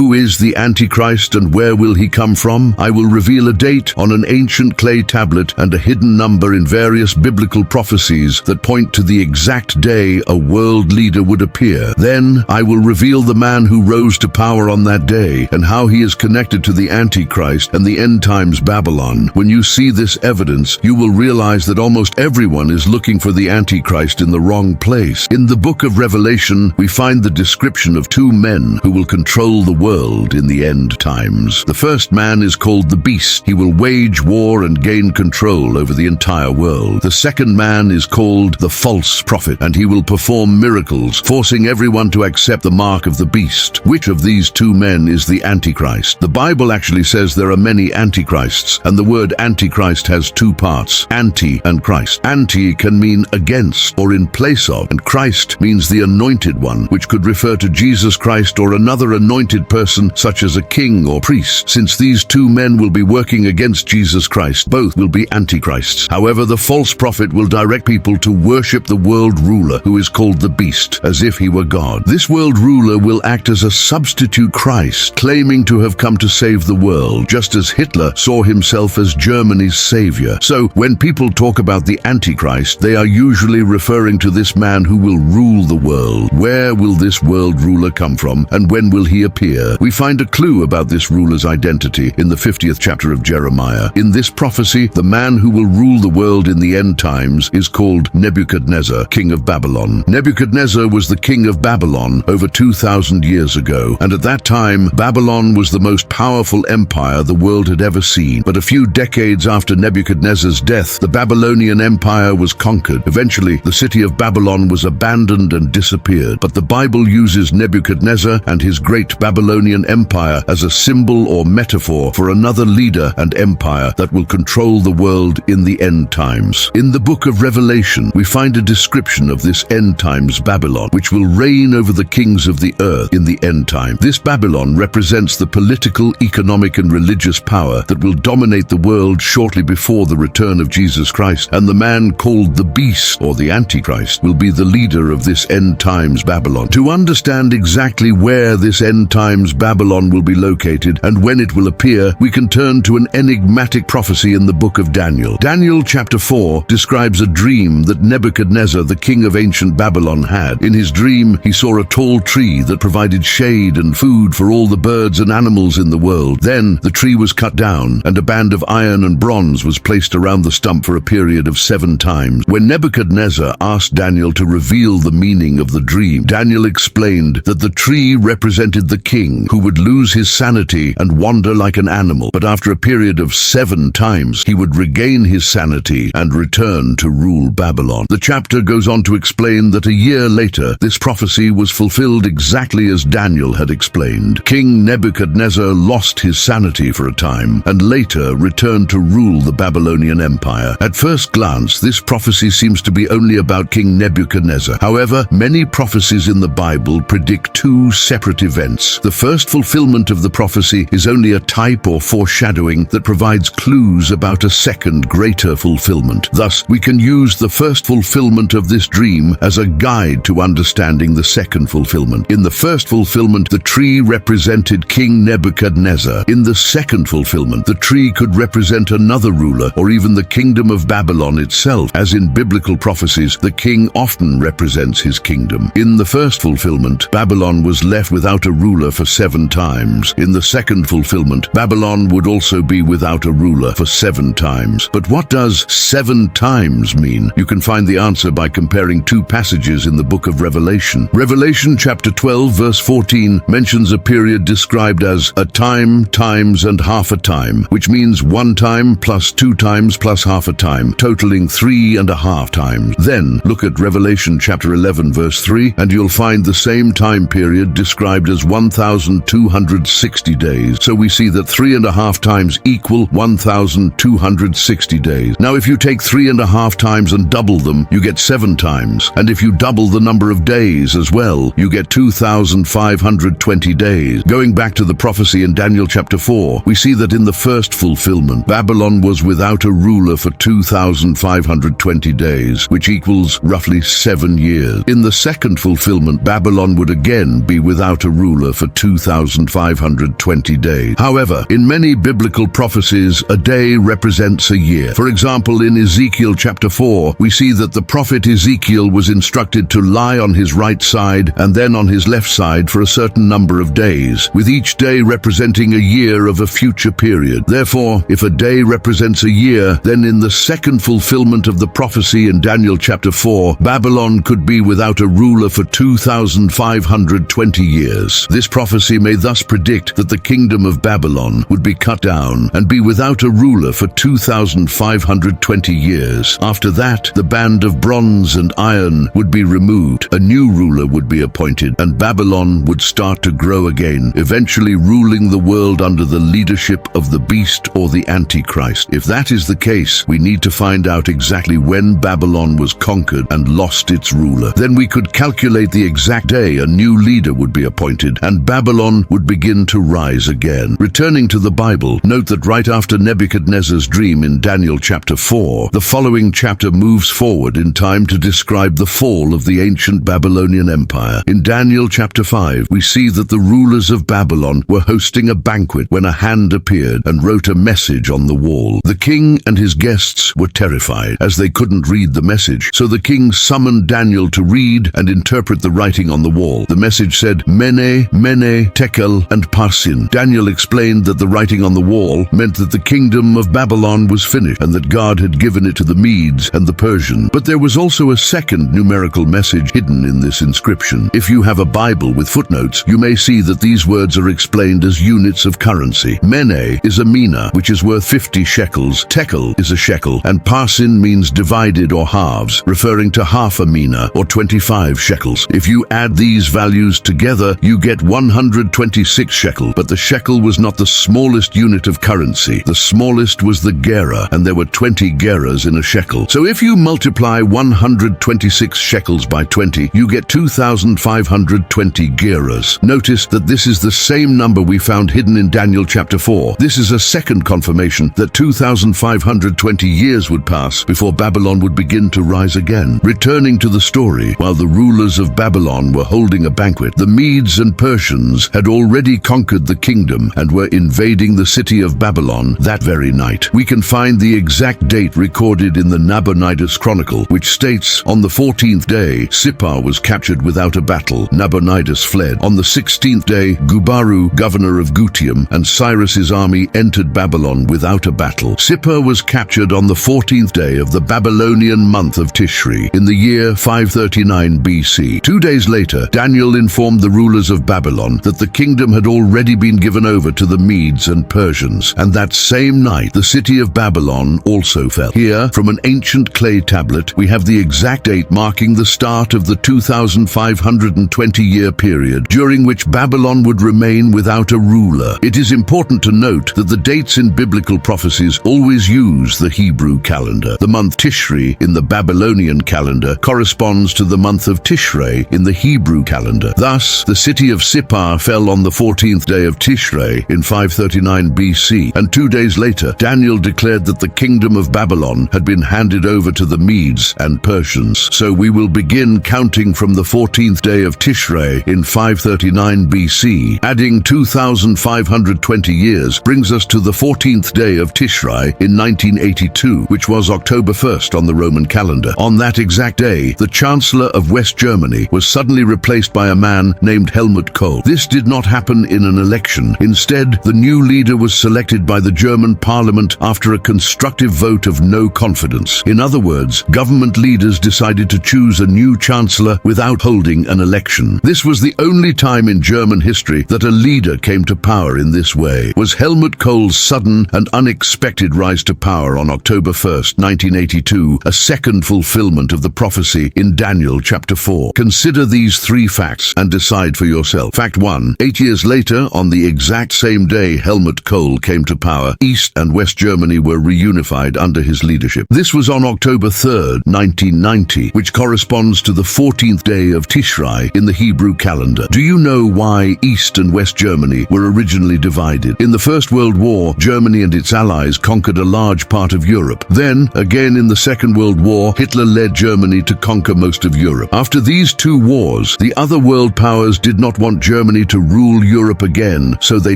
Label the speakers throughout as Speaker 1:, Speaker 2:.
Speaker 1: Who is the Antichrist and where will he come from? I will reveal a date on an ancient clay tablet and a hidden number in various biblical prophecies that point to the exact day a world leader would appear. Then I will reveal the man who rose to power on that day and how he is connected to the Antichrist and the end times Babylon. When you see this evidence, you will realize that almost everyone is looking for the Antichrist in the wrong place. In the book of Revelation, we find the description of two men who will control the world in the end times. The first man is called the Beast. He will wage war and gain control over the entire world. The second man is called the False Prophet, and he will perform miracles, forcing everyone to accept the mark of the beast. Which of these two men is the Antichrist? The Bible actually says there are many Antichrists, and the word Antichrist has two parts, anti and Christ. Anti can mean against or in place of, and Christ means the anointed one, which could refer to Jesus Christ or another anointed person such as a king or priest. Since these two men will be working against Jesus Christ, both will be Antichrists. However, the false prophet will direct people to worship the world ruler, who is called the Beast, as if he were God. This world ruler will act as a substitute Christ, claiming to have come to save the world, just as Hitler saw himself as Germany's savior. So, when people talk about the Antichrist, they are usually referring to this man who will rule the world. Where will this world ruler come from, and when will he appear? We find a clue about this ruler's identity in the 50th chapter of Jeremiah. In this prophecy, the man who will rule the world in the end times is called Nebuchadnezzar, king of Babylon. Nebuchadnezzar was the king of Babylon over 2,000 years ago, and at that time, Babylon was the most powerful empire the world had ever seen. But a few decades after Nebuchadnezzar's death, the Babylonian Empire was conquered. Eventually, the city of Babylon was abandoned and disappeared. But the Bible uses Nebuchadnezzar and his great Babylonian Empire as a symbol or metaphor for another leader and empire that will control the world in the end times. In the book of Revelation, we find a description of this end times Babylon, which will reign over the kings of the earth in the end time. This Babylon represents the political, economic, and religious power that will dominate the world shortly before the return of Jesus Christ, and the man called the Beast, or the Antichrist, will be the leader of this end times Babylon. To understand exactly where this end times Babylon will be located and when it will appear, we can turn to an enigmatic prophecy in the book of Daniel. Daniel chapter 4 describes a dream that Nebuchadnezzar, the king of ancient Babylon, had. In his dream, he saw a tall tree that provided shade and food for all the birds and animals in the world. Then the tree was cut down, and a band of iron and bronze was placed around the stump for a period of 7 times. When Nebuchadnezzar asked Daniel to reveal the meaning of the dream, Daniel explained that the tree represented the king, who would lose his sanity and wander like an animal. But after a period of 7 times, he would regain his sanity and return to rule Babylon. The chapter goes on to explain that a year later, this prophecy was fulfilled exactly as Daniel had explained. King Nebuchadnezzar lost his sanity for a time and later returned to rule the Babylonian Empire. At first glance, this prophecy seems to be only about King Nebuchadnezzar. However, many prophecies in the Bible predict 2 separate events. The first fulfillment of the prophecy is only a type or foreshadowing that provides clues about a second, greater fulfillment. Thus, we can use the first fulfillment of this dream as a guide to understanding the second fulfillment. In the first fulfillment, the tree represented King Nebuchadnezzar. In the second fulfillment, the tree could represent another ruler or even the kingdom of Babylon itself. As in biblical prophecies, the king often represents his kingdom. In the first fulfillment, Babylon was left without a ruler for 7 times. In the second fulfillment, Babylon would also be without a ruler for 7 times. But what does 7 times mean? You can find the answer by comparing 2 passages in the book of Revelation. Revelation chapter 12 verse 14 mentions a period described as a time, times, and half a time, which means 1 time plus 2 times plus half a time, totaling 3.5 times. Then look at Revelation chapter 11 verse 3 and you'll find the same time period described as 1,260 days. So we see that 3.5 times equal 1,260 days. Now if you take 3.5 times and double them, you get 7 times. And if you double the number of days as well, you get 2,520 days. Going back to the prophecy in Daniel chapter 4, we see that in the first fulfillment, Babylon was without a ruler for 2,520 days, which equals roughly 7 years. In the second fulfillment, Babylon would again be without a ruler for 2,000 2,520 days. However, in many biblical prophecies, a day represents a year. For example, in Ezekiel chapter 4, we see that the prophet Ezekiel was instructed to lie on his right side and then on his left side for a certain number of days, with each day representing a year of a future period. Therefore, if a day represents a year, then in the second fulfillment of the prophecy in Daniel chapter 4, Babylon could be without a ruler for 2,520 years. This prophecy may thus predict that the kingdom of Babylon would be cut down and be without a ruler for 2,520 years. After that, the band of bronze and iron would be removed, a new ruler would be appointed, and Babylon would start to grow again, eventually ruling the world under the leadership of the beast or the Antichrist. If that is the case, we need to find out exactly when Babylon was conquered and lost its ruler. Then we could calculate the exact day a new leader would be appointed, and Babylon would begin to rise again. Returning to the Bible, note that right after Nebuchadnezzar's dream in Daniel chapter 4, the following chapter moves forward in time to describe the fall of the ancient Babylonian Empire. In Daniel chapter 5, we see that the rulers of Babylon were hosting a banquet when a hand appeared and wrote a message on the wall. The king and his guests were terrified, as they couldn't read the message, so the king summoned Daniel to read and interpret the writing on the wall. The message said, Mene, Mene, Tekel, and Parsin. Daniel explained that the writing on the wall meant that the kingdom of Babylon was finished and that God had given it to the Medes and the Persians. But there was also a second numerical message hidden in this inscription. If you have a Bible with footnotes, you may see that these words are explained as units of currency. Mene is a mina, which is worth 50 shekels. Tekel is a shekel, and Parsin means divided or halves, referring to half a mina or 25 shekels. If you add these values together, you get 126 shekel. But the shekel was not the smallest unit of currency. The smallest was the gera, and there were 20 geras in a shekel. So if you multiply 126 shekels by 20, you get 2,520 geras. Notice that this is the same number we found hidden in Daniel chapter 4. This is a second confirmation that 2,520 years would pass before Babylon would begin to rise again. Returning to the story, while the rulers of Babylon were holding a banquet, the Medes and Persians had already conquered the kingdom and were invading the city of Babylon that very night. We can find the exact date recorded in the Nabonidus Chronicle, which states, on the 14th day, Sippar was captured without a battle. Nabonidus fled. On the 16th day, Gubaru, governor of Gutium, and Cyrus's army entered Babylon without a battle. Sippar was captured on the 14th day of the Babylonian month of Tishri, in the year 539 BC. 2 days later, Daniel informed the rulers of Babylon that the kingdom had already been given over to the Medes and Persians, and that same night the city of Babylon also fell. Here, from an ancient clay tablet, we have the exact date marking the start of the 2,520-year period, during which Babylon would remain without a ruler. It is important to note that the dates in biblical prophecies always use the Hebrew calendar. The month Tishri in the Babylonian calendar corresponds to the month of Tishrei in the Hebrew calendar. Thus, the city of Sippar fell on the 14th day of Tishrei in 539 BC, and 2 days later, Daniel declared that the kingdom of Babylon had been handed over to the Medes and Persians. So we will begin counting from the 14th day of Tishrei in 539 BC. Adding 2,520 years brings us to the 14th day of Tishrei in 1982, which was October 1st on the Roman calendar. On that exact day, the Chancellor of West Germany was suddenly replaced by a man named Helmut Kohl. This did not happen in an election. Instead, the new leader was selected by the German parliament after a constructive vote of no confidence. In other words, government leaders decided to choose a new chancellor without holding an election. This was the only time in German history that a leader came to power in this way. Was Helmut Kohl's sudden and unexpected rise to power on October 1st, 1982, a second fulfillment of the prophecy in Daniel chapter 4? Consider these three facts and decide for yourself. Fact 1. 8 years later, on the exact same day Helmut Kohl came to power, East and West Germany were reunified under his leadership. This was on October 3rd, 1990, which corresponds to the 14th day of Tishrei in the Hebrew calendar. Do you know why East and West Germany were originally divided? In the First World War, Germany and its allies conquered a large part of Europe. Then, again in the Second World War, Hitler led Germany to conquer most of Europe. After these two wars, the other world powers did not want Germany to rule Europe again, so they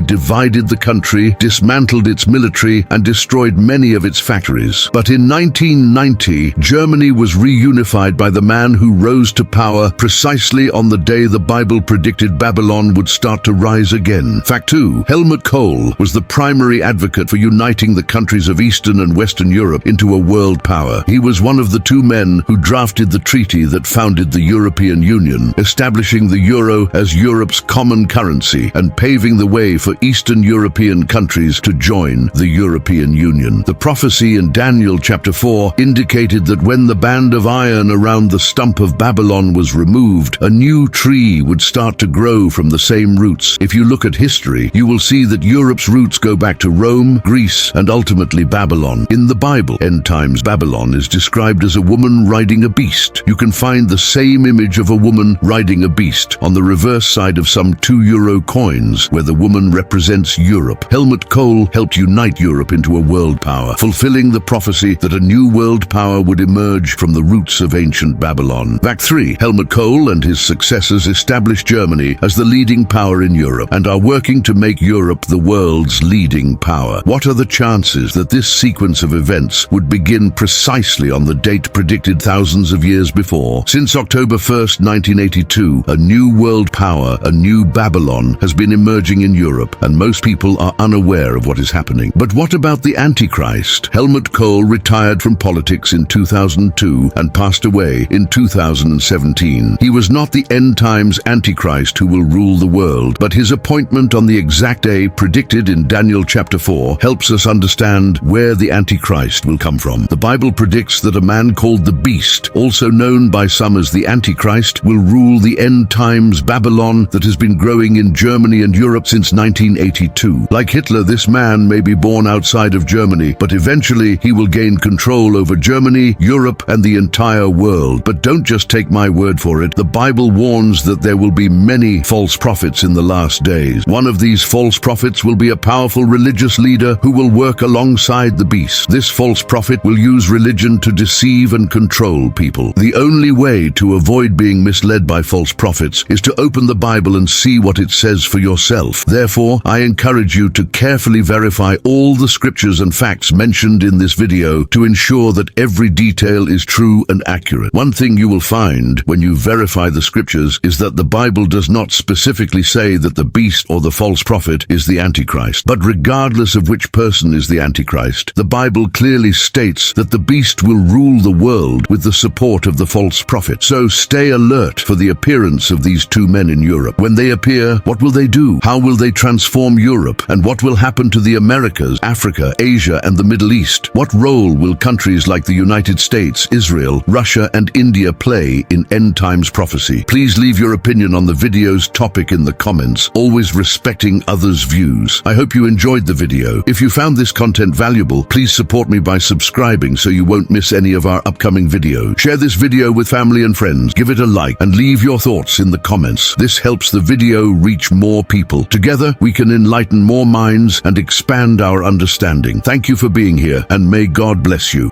Speaker 1: divided the country, dismantled its military, and destroyed many of its factories. But in 1990, Germany was reunified by the man who rose to power precisely on the day the Bible predicted Babylon would start to rise again. Fact 2. Helmut Kohl was the primary advocate for uniting the countries of Eastern and Western Europe into a world power. He was one of the two men who drafted the treaty that founded the European Union, establishing the euro as Europe's common currency and paving the way for Eastern European countries to join the European Union. The prophecy in Daniel chapter 4 indicated that when the band of iron around the stump of Babylon was removed, a new tree would start to grow from the same roots. If you look at history, you will see that Europe's roots go back to Rome, Greece, and ultimately Babylon. In the Bible, end times Babylon is described as a woman riding a beast. You can find the same image of a woman riding a beast on the reverse side of some €2 coins, where the woman represents Europe. Helmut Kohl helped unite Europe into a world power, fulfilling the prophecy that a new world power would emerge from the roots of ancient Babylon. Fact 3. Helmut Kohl and his successors established Germany as the leading power in Europe and are working to make Europe the world's leading power. What are the chances that this sequence of events would begin precisely on the date predicted thousands of years before? Since October 1st, 1982, a new world power, a new Babylon, has been emerging in Europe, and most people are unaware of what is happening. But what about the Antichrist? Helmut Kohl retired from politics in 2002 and passed away in 2017. He was not the end times Antichrist who will rule the world, but his appointment on the exact day predicted in Daniel chapter 4 helps us understand where the Antichrist will come from. The Bible predicts that a man called the Beast, also known by some as the Antichrist, will rule the end times Babylon that has been growing in Germany and Europe since 1982. Like Hitler, this man may be born outside of Germany, but eventually he will gain control over Germany, Europe, and the entire world. But don't just take my word for it. The Bible warns that there will be many false prophets in the last days. One of these false prophets will be a powerful religious leader who will work alongside the beast. This false prophet will use religion to deceive and control people. The only way to avoid being misled by false prophets is to open the Bible and see what it says for yourself. Therefore, I encourage you to carefully verify all the scriptures and facts mentioned in this video to ensure that every detail is true and accurate. One thing you will find when you verify the scriptures is that the Bible does not specifically say that the beast or the false prophet is the Antichrist. But regardless of which person is the Antichrist, the Bible clearly states that the beast will rule the world with the support of the false prophet. So stay alert for the appearance of these two men in Europe. When they appear, what will they do? How will they transform Europe? And what will happen to the Americas, Africa, Asia, and the Middle East? What role will countries like the United States, Israel, Russia, and India play in end times prophecy? Please leave your opinion on the video's topic in the comments, always respecting others' views. I hope you enjoyed the video. If you found this content valuable, please support me by subscribing so you won't miss any of our upcoming videos. Share this video with family and friends, give it a like, and leave your thoughts in the comments. This helps the video reach more people. Together, we can enlighten more minds and expand our understanding. Thank you for being here, and may God bless you.